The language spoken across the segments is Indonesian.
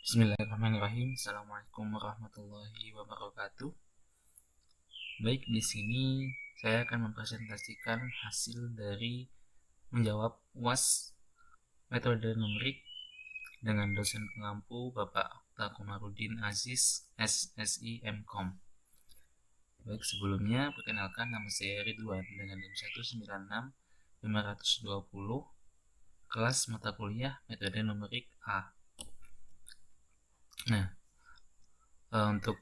Bismillahirrahmanirrahim. Assalamualaikum warahmatullahi wabarakatuh. Baik, di sini saya akan mempresentasikan hasil dari menjawab UAS metode numerik dengan dosen pengampu Bapak Okta Komarudin Aziz, SSI MKOM. Baik, sebelumnya perkenalkan, nama saya Ridwan dengan NIM 196-520, kelas mata kuliah metode numerik A. Nah, untuk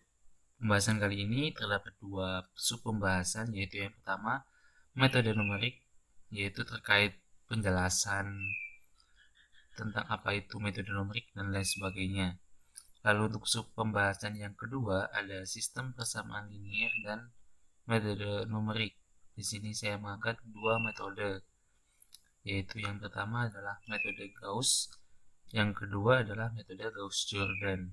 pembahasan kali ini terdapat dua sub pembahasan, yaitu yang pertama metode numerik, yaitu terkait penjelasan tentang apa itu metode numerik dan lain sebagainya. Lalu untuk sub pembahasan yang kedua ada sistem persamaan linier dan metode numerik. Di sini saya mengangkat dua metode, yaitu yang pertama adalah metode Gauss, yang kedua adalah metode Gauss-Jordan.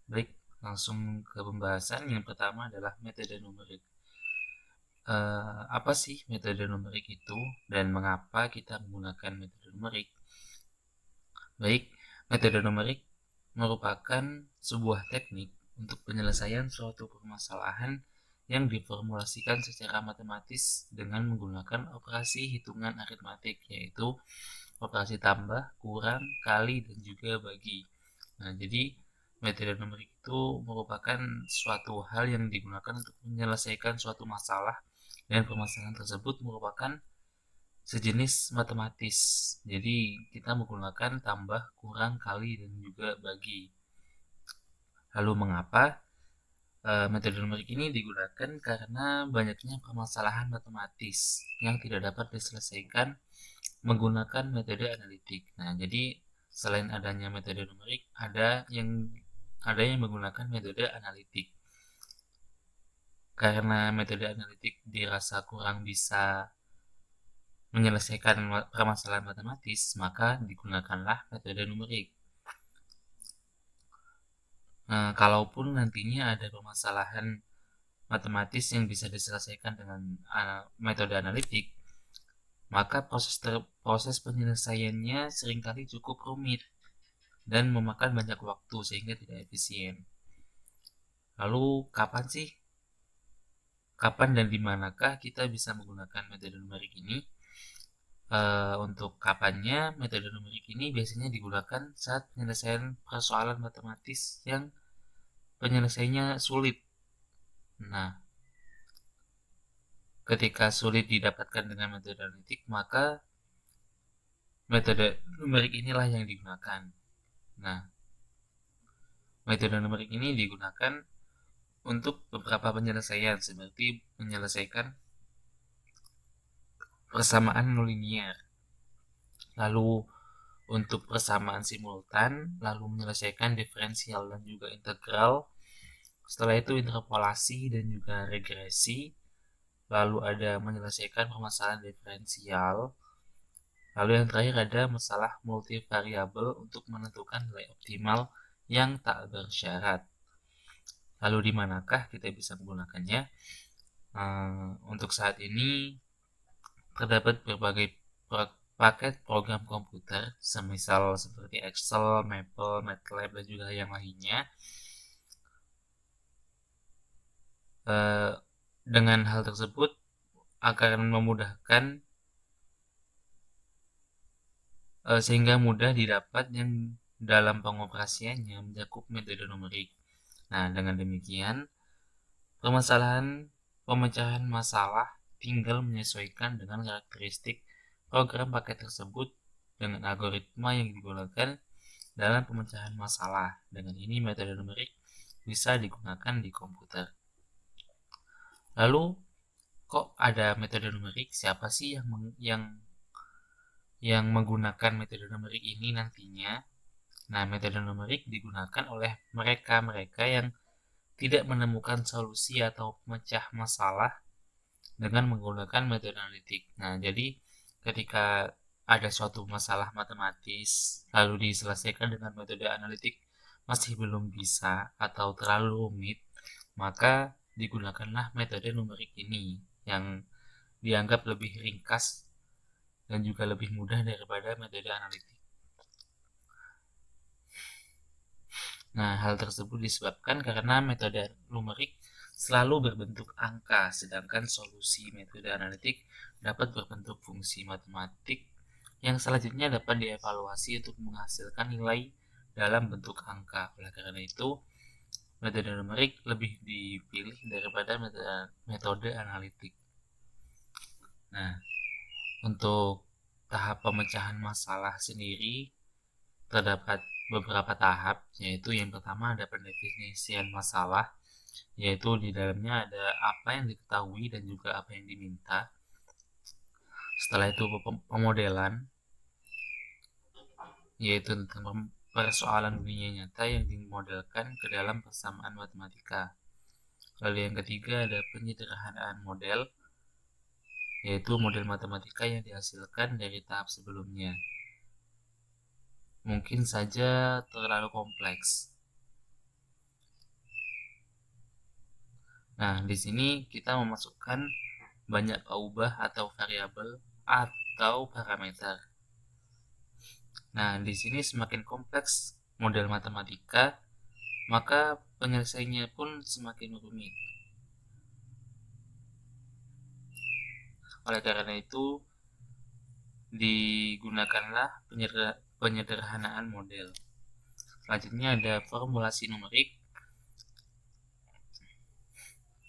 Baik, langsung ke pembahasan. Yang pertama adalah metode numerik. Apa sih metode numerik itu dan mengapa kita menggunakan metode numerik? Baik, metode numerik merupakan sebuah teknik untuk penyelesaian suatu permasalahan yang diformulasikan secara matematis dengan menggunakan operasi hitungan aritmatik, yaitu operasi tambah, kurang, kali, dan juga bagi. Nah, jadi metode numerik itu merupakan suatu hal yang digunakan untuk menyelesaikan suatu masalah, dan permasalahan tersebut merupakan sejenis matematis. Jadi kita menggunakan tambah, kurang, kali, dan juga bagi. Lalu mengapa metode numerik ini digunakan? Karena banyaknya permasalahan matematis yang tidak dapat diselesaikan menggunakan metode analitik. Nah, jadi selain adanya metode numerik, ada yang menggunakan metode analitik. Karena metode analitik dirasa kurang bisa menyelesaikan permasalahan matematis, maka digunakanlah metode numerik. Nah, kalaupun nantinya ada permasalahan matematis yang bisa diselesaikan dengan metode analitik, maka proses penyelesaiannya seringkali cukup rumit dan memakan banyak waktu sehingga tidak efisien. Lalu kapan dan dimanakah kita bisa menggunakan metode numerik ini? Untuk kapannya, metode numerik ini biasanya digunakan saat penyelesaian persoalan matematis yang penyelesaiannya sulit. Nah, ketika sulit didapatkan dengan metode analitik, maka metode numerik inilah yang digunakan. Nah, metode numerik ini digunakan untuk beberapa penyelesaian, seperti menyelesaikan persamaan nonlinear, lalu untuk persamaan simultan, lalu menyelesaikan diferensial dan juga integral. Setelah itu interpolasi dan juga regresi, lalu ada menyelesaikan permasalahan diferensial, lalu yang terakhir ada masalah multivariabel untuk menentukan nilai optimal yang tak bersyarat. Lalu di manakah kita bisa menggunakannya? Untuk saat ini terdapat berbagai paket program komputer, semisal seperti Excel, Maple, MATLAB, dan juga yang lainnya. Dengan hal tersebut akan memudahkan sehingga mudah didapat yang dalam pengoperasiannya mencakup metode numerik. Nah, dengan demikian pemecahan masalah tinggal menyesuaikan dengan karakteristik program paket tersebut dengan algoritma yang digunakan dalam pemecahan masalah. Dengan ini metode numerik bisa digunakan di komputer. Lalu kok ada metode numerik? Siapa sih yang menggunakan metode numerik ini nantinya? Nah, metode numerik digunakan oleh mereka yang tidak menemukan solusi atau pemecah masalah dengan menggunakan metode analitik. Nah, jadi ketika ada suatu masalah matematis lalu diselesaikan dengan metode analitik masih belum bisa atau terlalu rumit, maka digunakanlah metode numerik ini yang dianggap lebih ringkas dan juga lebih mudah daripada metode analitik. Nah, hal tersebut disebabkan karena metode numerik selalu berbentuk angka, sedangkan solusi metode analitik dapat berbentuk fungsi matematik yang selanjutnya dapat dievaluasi untuk menghasilkan nilai dalam bentuk angka. Oleh karena itu, metode numerik lebih dipilih daripada metode analitik. Nah, untuk tahap pemecahan masalah sendiri terdapat beberapa tahap, yaitu yang pertama ada pendefinisian masalah, yaitu di dalamnya ada apa yang diketahui dan juga apa yang diminta. Setelah itu pemodelan, yaitu tentang persoalan dunia nyata yang dimodelkan ke dalam persamaan matematika. Lalu yang ketiga ada penyederhanaan model, yaitu model matematika yang dihasilkan dari tahap sebelumnya. Mungkin saja terlalu kompleks. Nah, di sini kita memasukkan banyak paubah atau variabel atau parameter. Nah, di sini semakin kompleks model matematika, maka penyelesaiannya pun semakin rumit. Oleh karena itu, digunakanlah penyederhanaan model. Selanjutnya ada formulasi numerik.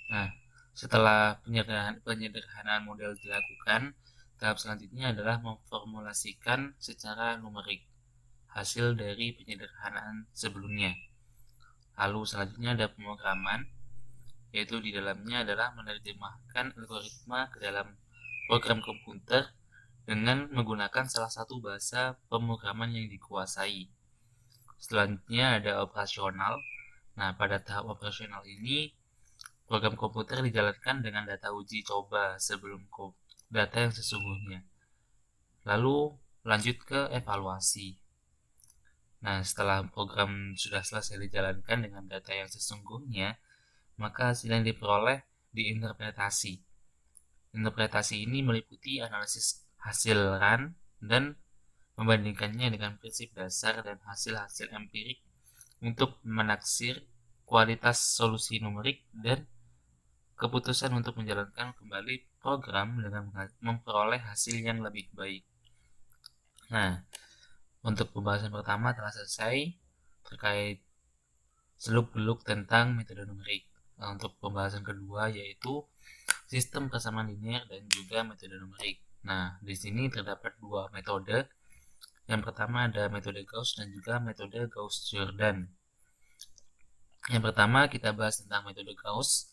Nah, setelah penyederhanaan model dilakukan, tahap selanjutnya adalah memformulasikan secara numerik hasil dari penyederhanaan sebelumnya. Lalu selanjutnya ada pemrograman, yaitu di dalamnya adalah menerjemahkan algoritma ke dalam program komputer dengan menggunakan salah satu bahasa pemrograman yang dikuasai. Selanjutnya ada operasional. Nah, pada tahap operasional ini, program komputer dijalankan dengan data uji coba sebelum data yang sesungguhnya. Lalu lanjut ke evaluasi. Nah, setelah program sudah selesai dijalankan dengan data yang sesungguhnya, maka hasil yang diperoleh diinterpretasi. Interpretasi ini meliputi analisis hasil run dan membandingkannya dengan prinsip dasar dan hasil-hasil empirik untuk menaksir kualitas solusi numerik dan keputusan untuk menjalankan kembali program dengan memperoleh hasil yang lebih baik. Nah, untuk pembahasan pertama telah selesai terkait seluk-beluk tentang metode numerik. Nah, untuk pembahasan kedua yaitu sistem persamaan linear dan juga metode numerik. Nah, di sini terdapat dua metode. Yang pertama ada metode Gauss dan juga metode Gauss-Jordan. Yang pertama kita bahas tentang metode Gauss.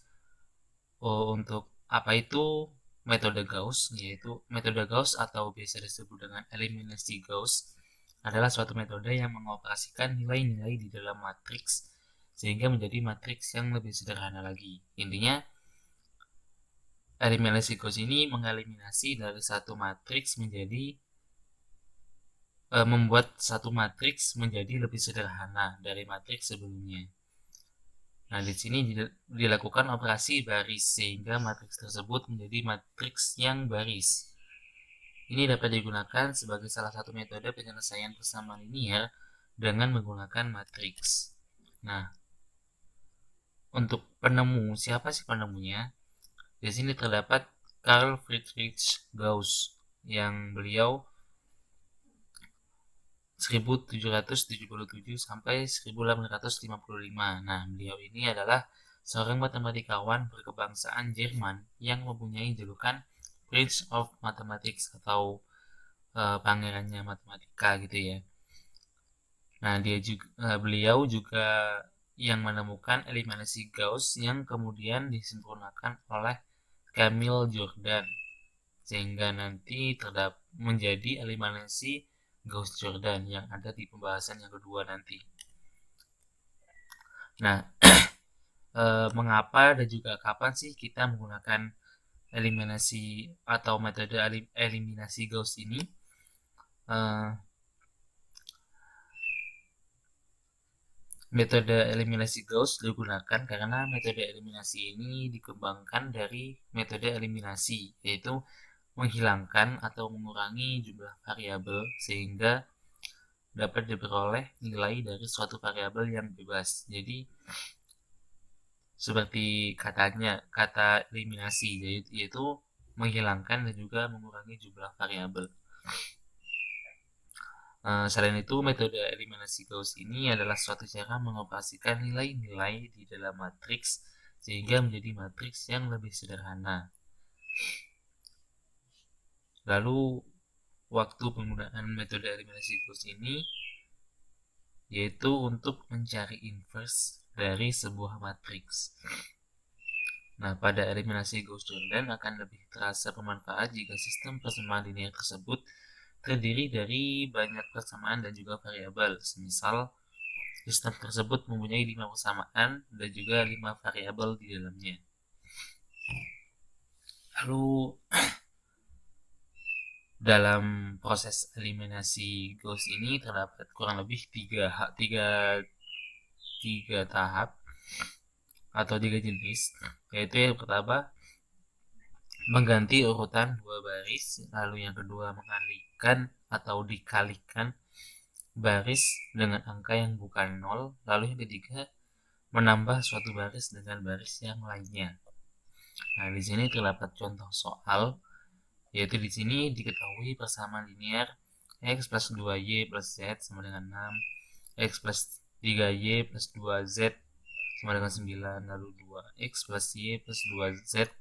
Untuk apa itu metode Gauss? Yaitu metode Gauss atau biasa disebut dengan eliminasi Gauss adalah suatu metode yang mengoperasikan nilai-nilai di dalam matriks sehingga menjadi matriks yang lebih sederhana lagi. Intinya, eliminasi Gauss ini mengeliminasi dari satu matriks menjadi membuat satu matriks menjadi lebih sederhana dari matriks sebelumnya. Nah, di sini dilakukan operasi baris sehingga matriks tersebut menjadi matriks yang baris. Ini dapat digunakan sebagai salah satu metode penyelesaian persamaan linear dengan menggunakan matriks. Nah, untuk penemu, siapa sih penemunya? Di sini terdapat Carl Friedrich Gauss yang beliau 1777 sampai 1855. Nah, beliau ini adalah seorang matematikawan berkebangsaan Jerman yang mempunyai julukan Prince of Mathematics atau pangerannya matematika gitu ya. Nah, beliau juga yang menemukan eliminasi Gauss yang kemudian disempurnakan oleh Camille Jordan sehingga nanti menjadi eliminasi Gauss-Jordan yang ada di pembahasan yang kedua nanti. Nah, mengapa dan juga kapan sih kita menggunakan eliminasi atau metode eliminasi Gauss ini? Metode eliminasi Gauss digunakan karena metode eliminasi ini dikembangkan dari metode eliminasi, yaitu menghilangkan atau mengurangi jumlah variabel sehingga dapat diperoleh nilai dari suatu variabel yang bebas. Jadi seperti kata eliminasi, yaitu menghilangkan dan juga mengurangi jumlah variabel. Selain itu, metode eliminasi Gauss ini adalah suatu cara mengoperasikan nilai-nilai di dalam matriks sehingga menjadi matriks yang lebih sederhana. Lalu, waktu penggunaan metode eliminasi Gauss ini yaitu untuk mencari inverse dari sebuah matriks. Nah, pada eliminasi Gauss-Jordan akan lebih terasa bermanfaat jika sistem persamaan linear tersebut terdiri dari banyak persamaan dan juga variabel. Semisal, sistem tersebut mempunyai 5 persamaan dan juga 5 variabel di dalamnya. Lalu, dalam proses eliminasi Gauss ini terdapat kurang lebih tiga tahap atau 3 jenis, yaitu yang pertama mengganti urutan 2 baris, lalu yang kedua mengalihkan atau dikalikan baris dengan angka yang bukan 0, lalu yang ketiga menambah suatu baris dengan baris yang lainnya. Nah, di sini terdapat contoh soal, yaitu di sini diketahui persamaan linear x plus 2y plus z sama dengan 6, x plus 3y plus 2z sama dengan 9, lalu 2x plus y plus 2z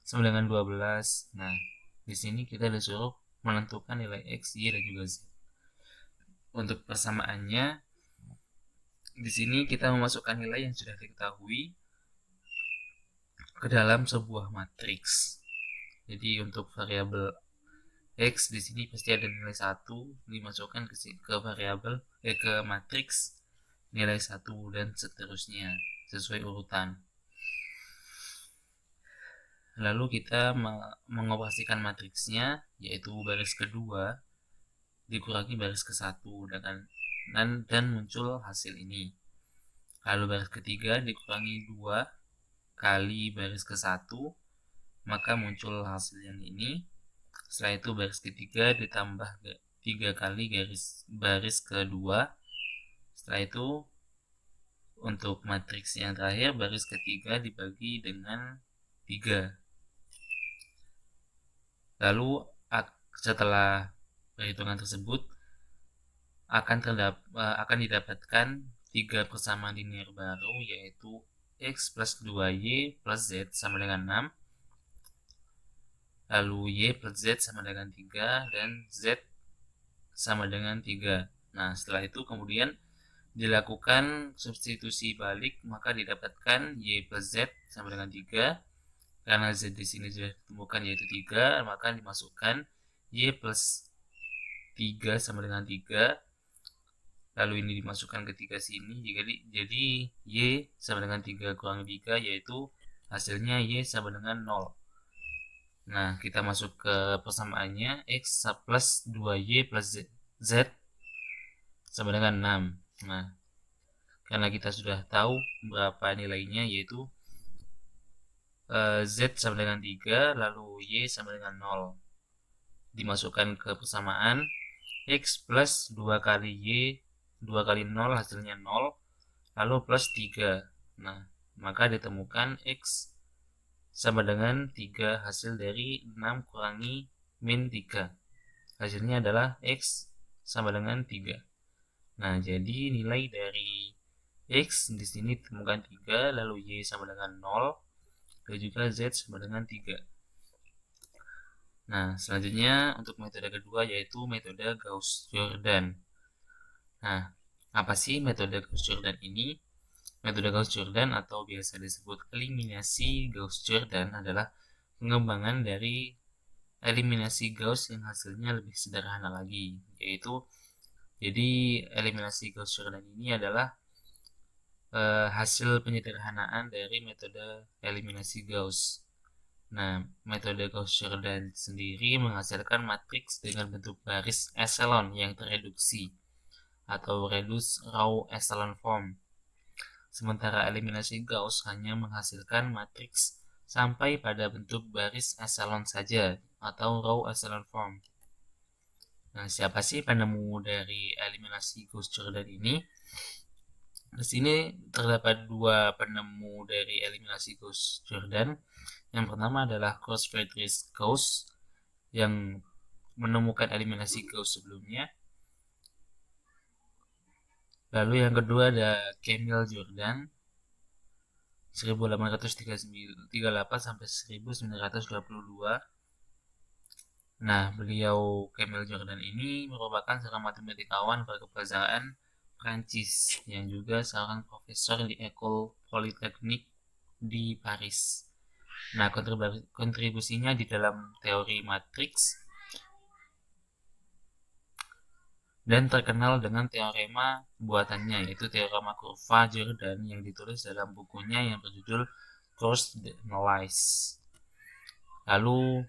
sama dengan 12. Nah, di sini kita disuruh menentukan nilai x, y, dan juga z. Untuk persamaannya, di sini kita memasukkan nilai yang sudah diketahui ke dalam sebuah matriks. Jadi untuk variabel x di sini pasti ada nilai 1 dimasukkan ke variabel ke matriks nilai 1 dan seterusnya sesuai urutan. Lalu kita mengoperasikan matriksnya, yaitu baris kedua dikurangi baris ke-1 dan muncul hasil ini. Lalu baris ketiga dikurangi 2 kali baris ke-1, maka muncul hasil yang ini. Setelah itu baris ketiga ditambah 3 kali baris kedua. Setelah itu untuk matriks yang terakhir baris ketiga dibagi dengan 3. Lalu setelah perhitungan tersebut akan didapatkan 3 persamaan linear baru, yaitu x plus 2y plus z sama dengan 6, lalu y plus z sama dengan 3, dan z sama dengan 3. Nah, setelah itu kemudian dilakukan substitusi balik, maka didapatkan y plus z sama dengan 3. Karena z di sini sudah ditemukan yaitu 3, maka dimasukkan y plus 3 sama dengan 3. Lalu ini dimasukkan ke 3 sini, jadi y sama dengan 3 kurang 3, yaitu hasilnya y sama dengan 0. Nah, kita masuk ke persamaannya, x plus 2y plus z sama dengan 6. Nah, karena kita sudah tahu berapa nilainya, yaitu z sama dengan 3, lalu y sama dengan 0. Dimasukkan ke persamaan, x plus 2 kali y, 2 kali 0 hasilnya 0, lalu plus 3. Nah, maka ditemukan x sama dengan 3 hasil dari 6 kurangi min 3. Hasilnya adalah x sama dengan 3. Nah, jadi nilai dari x di sini ditemukan 3, lalu y sama dengan 0, dan juga z sama dengan 3. Nah, selanjutnya untuk metode kedua yaitu metode Gauss-Jordan. Nah, apa sih metode Gauss-Jordan ini? Metode Gauss-Jordan atau biasa disebut eliminasi Gauss-Jordan adalah pengembangan dari eliminasi Gauss yang hasilnya lebih sederhana lagi, yaitu jadi eliminasi Gauss-Jordan ini adalah hasil penyederhanaan dari metode eliminasi Gauss. Nah, metode Gauss-Jordan sendiri menghasilkan matriks dengan bentuk baris echelon yang tereduksi atau reduced row echelon form. Sementara eliminasi Gauss hanya menghasilkan matriks sampai pada bentuk baris echelon saja atau row echelon form. Nah, siapa sih penemu dari eliminasi Gauss-Jordan ini? Di sini terdapat dua penemu dari eliminasi Gauss-Jordan. Yang pertama adalah Carl Friedrich Gauss yang menemukan eliminasi Gauss sebelumnya. Lalu yang kedua ada Camille Jordan 1838 sampai 1922. Nah, beliau Camille Jordan ini merupakan seorang matematikawan berkebangsaan Prancis yang juga seorang profesor di École Polytechnique di Paris. Nah, kontribusinya di dalam teori matriks dan terkenal dengan teorema buatannya, yaitu teorema kurva Jordan yang ditulis dalam bukunya yang berjudul Course d'Analyse. Lalu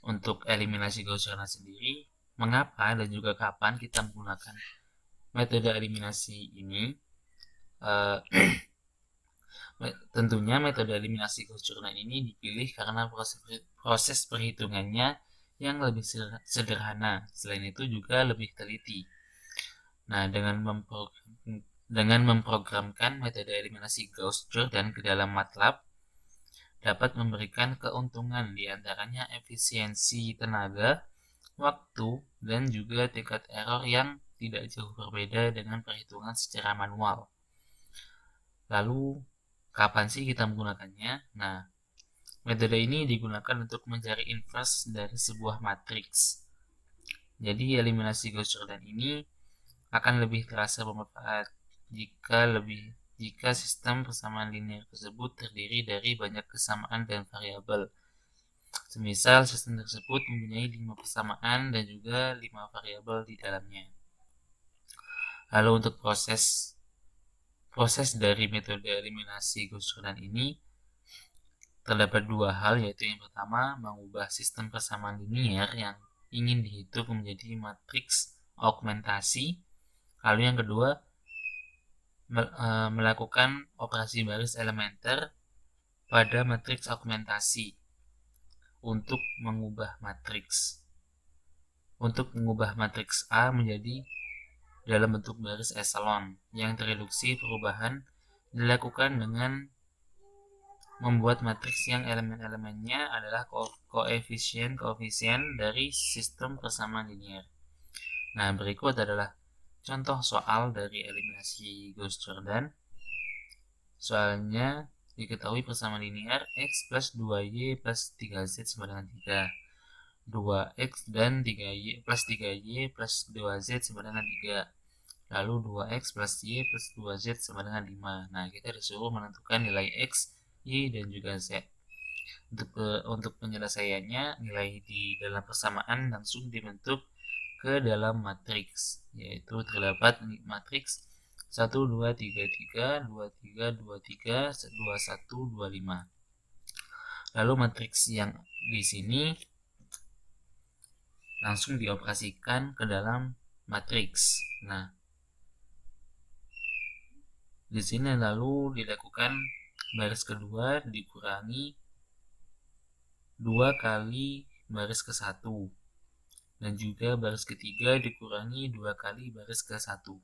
untuk eliminasi Gauss-Jordan sendiri, mengapa dan juga kapan kita menggunakan metode eliminasi ini? Tentunya metode eliminasi Gauss-Jordan ini dipilih karena proses perhitungannya yang lebih sederhana. Selain itu juga lebih teliti. Nah, dengan memprogramkan metode eliminasi Gauss-Jordan ke dalam MATLAB dapat memberikan keuntungan diantaranya efisiensi tenaga, waktu, dan juga tingkat error yang tidak jauh berbeda dengan perhitungan secara manual. Lalu, kapan sih kita menggunakannya? Nah, metode ini digunakan untuk mencari inverse dari sebuah matriks. Jadi, eliminasi Gauss-Jordan ini akan lebih terasa bermanfaat jika sistem persamaan linear tersebut terdiri dari banyak kesamaan dan variabel. Semisal sistem tersebut mempunyai 5 persamaan dan juga 5 variabel di dalamnya. Lalu untuk proses dari metode eliminasi Gauss-Jordan ini terdapat dua hal, yaitu yang pertama mengubah sistem persamaan linear yang ingin dihitung menjadi matriks augmentasi. Lalu yang kedua melakukan operasi baris elementer pada matriks augmentasi untuk mengubah matriks A menjadi dalam bentuk baris eselon yang tereduksi. Perubahan dilakukan dengan membuat matriks yang elemen-elemennya adalah koefisien dari sistem persamaan linear. Nah, berikut adalah contoh soal dari eliminasi Gauss-Jordan. Soalnya diketahui persamaan linear x plus 2y plus 3z sama dengan 3, 2x dan 3y plus 3y plus 2z sama dengan 3, lalu 2x plus y plus 2z sama dengan 5. Nah, kita disuruh menentukan nilai x, y, dan juga z. Untuk penyelesaiannya, nilai di dalam persamaan langsung dibentuk ke dalam matriks, yaitu terdapat matriks 1, 2, 3, 3, 2, 3, 2, 3, 2, 1, 2, 5. Lalu matriks yang di sini langsung dioperasikan ke dalam matriks. Nah, di sini lalu dilakukan baris kedua dikurangi 2 kali baris ke-1 dan juga baris ketiga dikurangi 2 kali baris ke-1.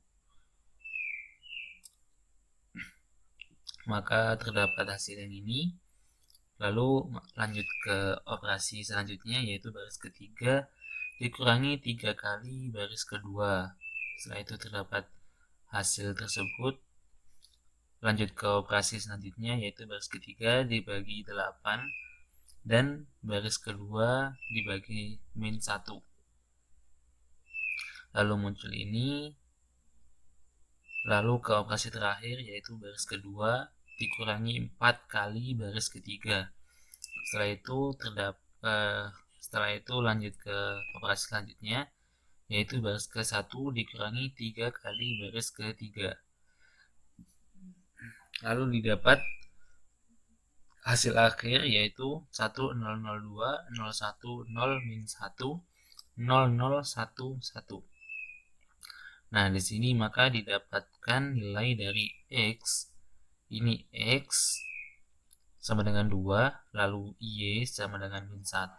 Maka terdapat hasil yang ini. Lalu lanjut ke operasi selanjutnya, yaitu baris ketiga dikurangi 3 kali baris kedua. Setelah itu terdapat hasil tersebut. Lanjut ke operasi selanjutnya, yaitu baris ketiga dibagi 8 dan baris kedua dibagi min 1. Lalu muncul ini. Lalu ke operasi terakhir, yaitu baris kedua dikurangi 4 kali baris ketiga. Setelah itu lanjut ke operasi selanjutnya, yaitu baris ke-1 dikurangi 3 kali baris ke-3. Lalu didapat hasil akhir, yaitu 1002, 010 min 1, 0011. Nah, di sini maka didapatkan nilai dari x. Ini x sama dengan 2, lalu y sama dengan min 1,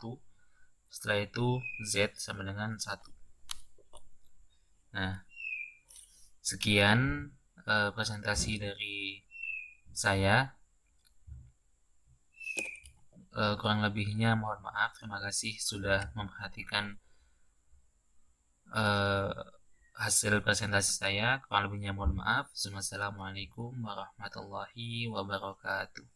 Setelah itu Z sama dengan 1. Nah, sekian presentasi dari saya. Kurang lebihnya mohon maaf. Terima kasih sudah memperhatikan hasil presentasi saya. Kurang lebihnya mohon maaf. Wassalamualaikum warahmatullahi wabarakatuh.